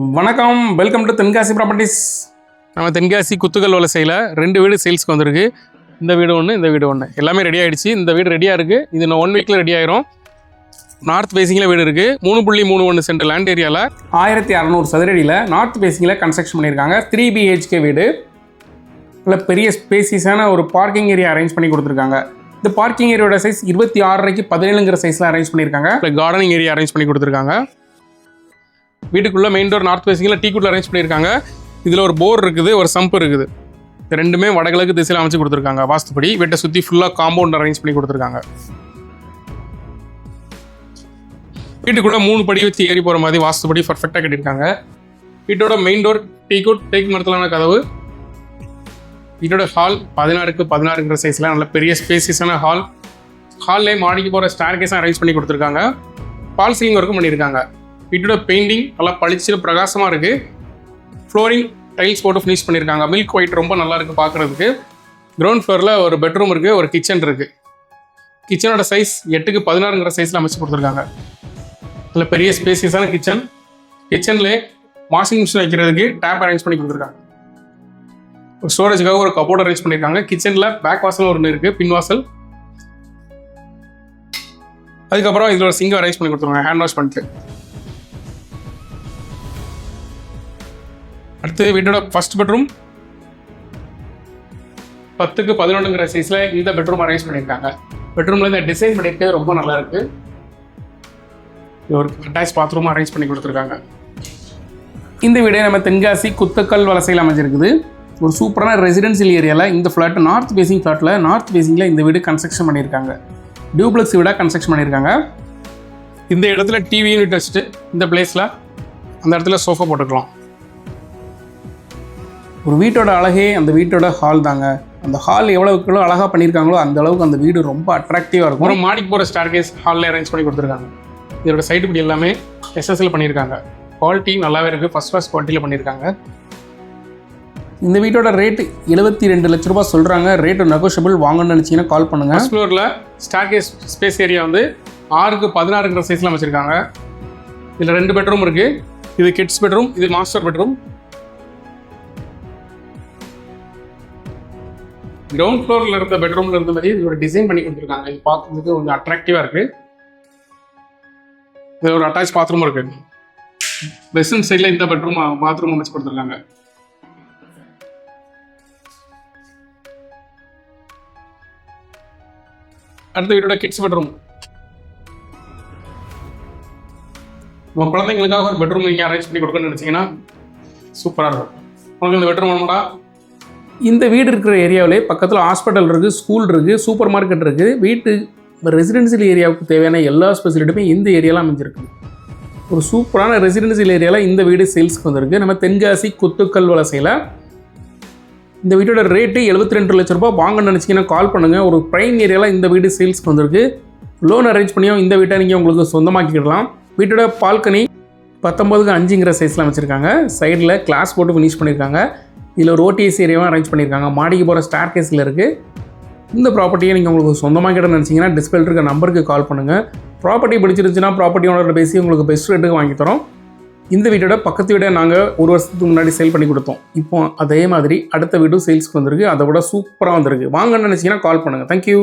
வணக்கம், welcome to Tenkasi properties. நம்ம தென்காசி குத்துக்கல் வலசையில் 2 வீடு சேல்ஸ்க்கு வந்திருக்கு. இந்த வீடு ஒன்று, இந்த வீடு ஒன்று, எல்லாமே ரெடி ஆகிடுச்சு. இந்த வீடு ரெடியாக இருக்குது. இது இன்னும் 1 வீக்கில் ரெடி ஆயிரும். நார்த் ஃபேஸிங்கில் வீடு இருக்குது. 3.31 சென்ட் லேண்ட் ஏரியாவில் 1600 சதுரடியில் நார்த் ஃபேஸிங்கில் கன்ஸ்ட்ரக்ஷன் பண்ணியிருக்காங்க. 3 BHK வீடு. இல்லை பெரிய ஸ்பேசிஸான ஒரு பார்க்கிங் ஏரியா அரேஞ்ச் பண்ணி கொடுத்துருக்காங்க. இந்த பார்க்கிங் ஏரியாவோட சைஸ் 26 17ங்கிற சைஸில் அரேஞ்ச் பண்ணியிருக்காங்க. இல்லை கார்டனிங் ஏரியா அரேஞ்ச் பண்ணி கொடுத்துருக்காங்க. வீட்டுக்குள்ளே மெயின் டோர் நார்த் ஃபேஸிங்கில் டீக்குள்ள அரேஞ்ச் பண்ணியிருக்காங்க. இதில் ஒரு போர் இருக்குது, ஒரு சம்ப் இருக்குது. இது ரெண்டுமே வடகிழக்கு திசையில் அமைச்சு கொடுத்துருக்காங்க. வாஸ்துப்படி வீட்டை சுற்றி ஃபுல்லாக காம்பவுண்ட் அரேஞ்ச் பண்ணி கொடுத்துருக்காங்க. வீட்டுக்குள்ளே 3 படி வச்சு ஏறி போகிற மாதிரி வாஸ்துப்படி பர்ஃபெக்டாக கட்டியிருக்காங்க. வீட்டோட மெயின் டோர் டேக் மரத்திலான கதவு. வீட்டோட ஹால் 16க்கு 16ங்கிற சைஸில் நல்ல பெரிய ஸ்பேசியஸான ஹால். ஹால்லே மாடிக்கு போகிற ஸ்டார் கேஸும் அரேஞ்ச் பண்ணி கொடுத்துருக்காங்க. பால் சீலிங் ஒர்க்கும் பண்ணியிருக்காங்க. வீட்டோட பெயிண்டிங் நல்லா பளிச்சு பிரகாசமாக இருக்குது. ஃப்ளோரிங் டைல்ஸ் போட்டு ஃபினிஷ் பண்ணியிருக்காங்க. மில்க் ஒயிட் ரொம்ப நல்லா இருக்குது பார்க்குறதுக்கு. கிரவுண்ட் ஃப்ளோரில் ஒரு பெட்ரூம் இருக்குது, ஒரு கிச்சன் இருக்குது. கிச்சனோட சைஸ் 8க்கு 16ங்கிற சைஸில் அமைச்சு கொடுத்துருக்காங்க. நல்ல பெரிய ஸ்பேசியஸான கிச்சன். கிச்சன்லேயே வாஷிங் மிஷின் வைக்கிறதுக்கு டேப் அரேஞ்ச் பண்ணி கொடுத்துருக்காங்க. ஒரு ஸ்டோரேஜுக்காக ஒரு கபோர்ட் அரேஞ்ச் பண்ணியிருக்காங்க. கிச்சனில் பேக் வாசல் ஒன்று இருக்குது, பின் வாசல். அதுக்கப்புறம் இதில் ஒரு சிங்க் அரேஞ்ச் பண்ணி கொடுத்துருவாங்க ஹேண்ட் வாஷ் பண்ணிட்டு. அடுத்து வீட்டோட ஃபர்ஸ்ட் பெட்ரூம் 10க்கு 11ங்கிற சைஸில் இந்த பெட்ரூம் அரேஞ்ச் பண்ணியிருக்காங்க. பெட்ரூமில் இந்த டிசைன் பண்ணியிருக்கிறது ரொம்ப நல்லா இருக்குது. ஒரு அட்டாச் பாத்ரூம் அரேஞ்ச் பண்ணி கொடுத்துருக்காங்க. இந்த வீடே நம்ம தென்காசி குத்துக்கல் வலசையில் அமைஞ்சிருக்குது. ஒரு சூப்பரான ரெசிடென்சியல் ஏரியாவில் இந்த ஃப்ளாட் நார்த் ஃபேஸிங் ஃப்ளாட்டில் நார்த் ஃபேஸிங்கில் இந்த வீடு கன்ஸ்ட்ரக்ஷன் பண்ணியிருக்காங்க. டியூப்ளெக்ஸ் வீடாக கன்ஸ்ட்ரக்ஷன் பண்ணியிருக்காங்க. இந்த இடத்துல டிவி யூனிட் வச்சுட்டு இந்த பிளேஸில் அந்த இடத்துல சோஃபா போட்டுக்கலாம். ஒரு வீட்டோட அழகே அந்த வீட்டோட ஹால் தாங்க. அந்த ஹால் எவ்வளோக்கு அழகாக பண்ணியிருக்காங்களோ அந்த அளவுக்கு அந்த வீடு ரொம்ப அட்ராக்டிவாக இருக்கும். ஒரு மாடிக்கு போகிற ஸ்டார் கேஸ் ஹாலில் அரேஞ்ச் பண்ணி கொடுத்துருக்காங்க. இதோட சைடு படி எல்லாமே SSL பண்ணியிருக்காங்க. குவாலிட்டி நல்லாவே இருக்குது. ஃபஸ்ட் கிளாஸ் குவாலிட்டியில் பண்ணியிருக்காங்க. இந்த வீட்டோட ரேட்டு 72 லட்ச ரூபா சொல்கிறாங்க. Rate negotiable. வாங்கன்னு நினச்சிங்கன்னா கால் பண்ணுங்கள். ஃபர்ஸ்ட் ஃப்ளோரில் ஸ்டார் கேஸ் ஸ்பேஸ் ஏரியா வந்து 6க்கு 16ங்கிற சைஸில் அமைச்சிருக்காங்க. இதில் 2 பெட்ரூம் இருக்குது. இது கிட்ஸ் பெட்ரூம், இது மாஸ்டர் பெட்ரூம். கிரவுண்ட் ஃப்ளோரில் இருந்த பெட்ரூமில் இருந்த மாதிரி இதோட டிசைன் பண்ணி கொடுத்துருக்காங்க. இது பார்க்குறதுக்கு கொஞ்சம் அட்ராக்டிவாக இருக்குது. இது ஒரு அட்டாச் பாத்ரூம் இருக்குது. வெஸ்டர்ன் சைடில் இந்த பாத்ரூம் அமைச்சு கொடுத்துருக்காங்க. அடுத்த வீட்டோட கிட்ஸ் பெட்ரூம். உங்கள் குழந்தைங்களுக்காக ஒரு பெட்ரூம் நீங்கள் அரேஞ்ச் பண்ணி கொடுக்கணும்னு நினச்சிங்கன்னா சூப்பராக இருக்கும். உங்களுக்கு இந்த பெட்ரூம் வேணுமாடா? இந்த வீடு இருக்கிற ஏரியாவிலே பக்கத்தில் ஹாஸ்பிட்டல் இருக்குது, ஸ்கூல் இருக்குது, சூப்பர் மார்க்கெட் இருக்குது. வீட்டு ரெசிடென்சியல் ஏரியாவுக்கு தேவையான எல்லா ஸ்பெசிலிட்டியுமே இந்த ஏரியாவில் அமைஞ்சிருக்கு. ஒரு சூப்பரான ரெசிடென்சியல் ஏரியாவில் இந்த வீடு சேல்ஸ்க்கு வந்திருக்கு. நம்ம தென்காசி குத்துக்கல் வலசையில். இந்த வீட்டோட ரேட்டு 72 லட்ச ரூபா. வாங்கன்னு நினச்சிங்கன்னா கால் பண்ணுங்கள். ஒரு ப்ரைம் ஏரியாவில் இந்த வீடு சேல்ஸ்க்கு வந்திருக்கு. லோன் அரேஞ்ச் பண்ணியும் இந்த வீட்டை நீங்கள் உங்களுக்கு சொந்தமாக்கிடலாம். வீட்டோட பால்கனி 19க்கு 5ங்கிற சைஸில் அமைச்சிருக்காங்க. சைடில் கிளாஸ் போட்டு ஃபினிஷ் பண்ணியிருக்காங்க. இதில் ஒரு OTS ஏரியாவும் அரேஞ்ச் பண்ணியிருக்காங்க. மாடிக்கு போகிற ஸ்டார் கேஸில் இருக்குது. இந்த ப்ராப்பர்ட்டியை நீங்கள் உங்களுக்கு சொந்தமாக கிட்ட நினச்சிங்கன்னா டிஸ்பிளே இருக்க நம்பருக்கு கால் பண்ணுங்கள். ப்ராப்பர்ட்டி பிடிச்சிருந்துச்சுன்னா ப்ராப்பர்ட்டி ஓனர்கிட்ட பேசி உங்களுக்கு பெஸ்ட் ரேட்டுக்கு வாங்கி தரோம். இந்த வீட்டோட பக்கத்து வீடை நாங்கள் 1 வருஷத்துக்கு முன்னாடி சேல் பண்ணி கொடுத்தோம். இப்போ அதே மாதிரி அடுத்த வீடும் சேல்ஸ்க்கு வந்திருக்கு. அதை விட சூப்பராக வந்திருக்கு. வாங்கன்னு நினச்சிங்கன்னா கால் பண்ணுங்கள். தேங்க்யூ.